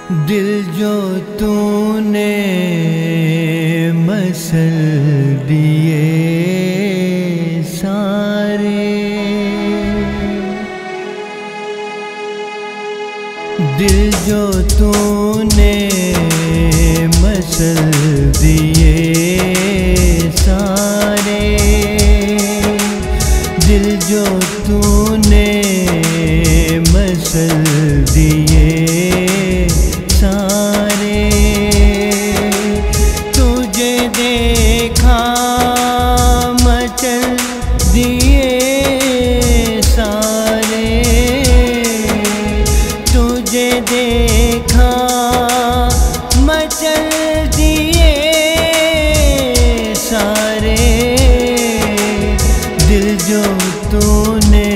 दिल जो तूने मसल दिए सारे, दिल जो तूने मसल दिए सारे, दिल जो तूने मसल दिए सारे, तुझे देखा मचल दिए सारे, तुझे देखा मचल दिए सारे, दिल जो तूने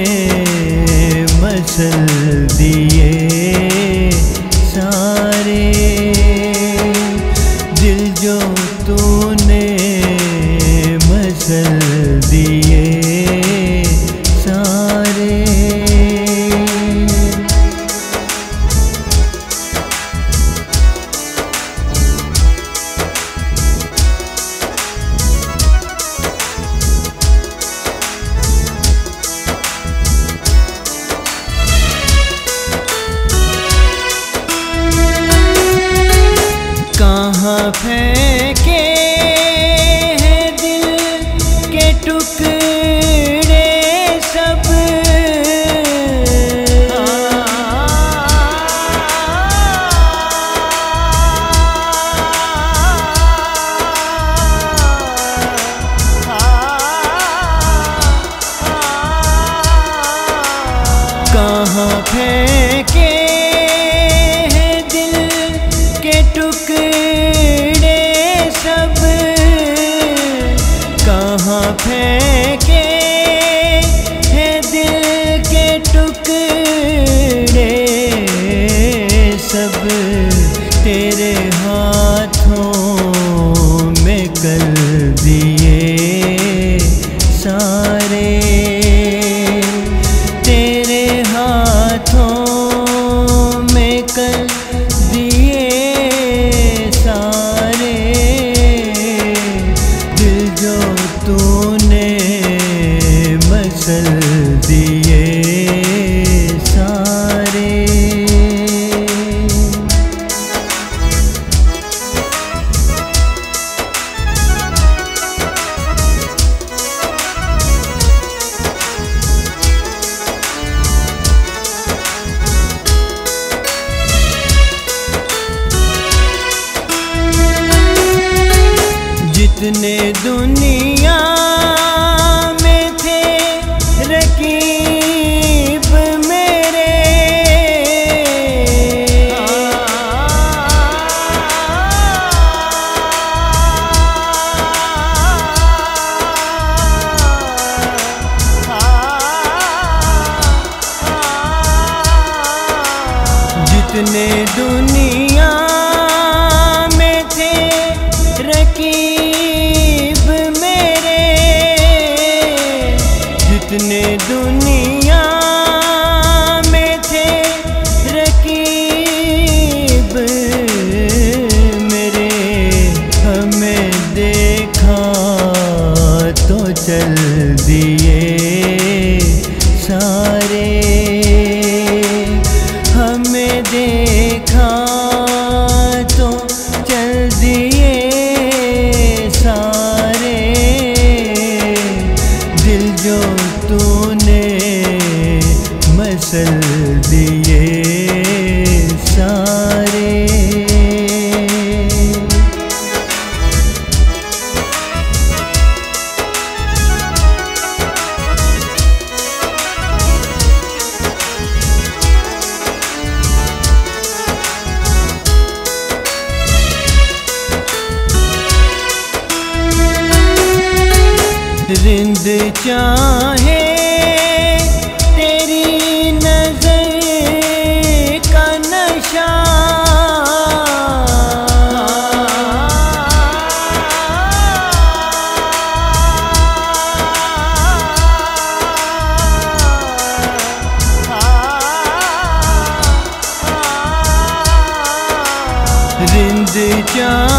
मसल दिए सारे, दिल जो तूने मसल दिए सारे। कहाँ फेंके हैं दिल के टुकड़े सब, कहाँ फेंके हैं दिल के टुकड़े सब, कहाँ फेंके हैं दिल के टुकड़े सब, तेरे हाथों में कर दिए सारे, तेरे हाथों में कर दिए सारे, दिल जो तूने मसल दिए सारे। जितने दुनिया में थे रकीब मेरे, जितने दुनिया में थे रकीब मेरे, जितने दुनिया में थे रकीब मेरे, हमें देखा तो चल दिए सारे, हमें देखा तो चल दिए सारे, दिल जो तूने मसल दिए सारे। रिंद चाहे तेरी नजर का नशा, चाहे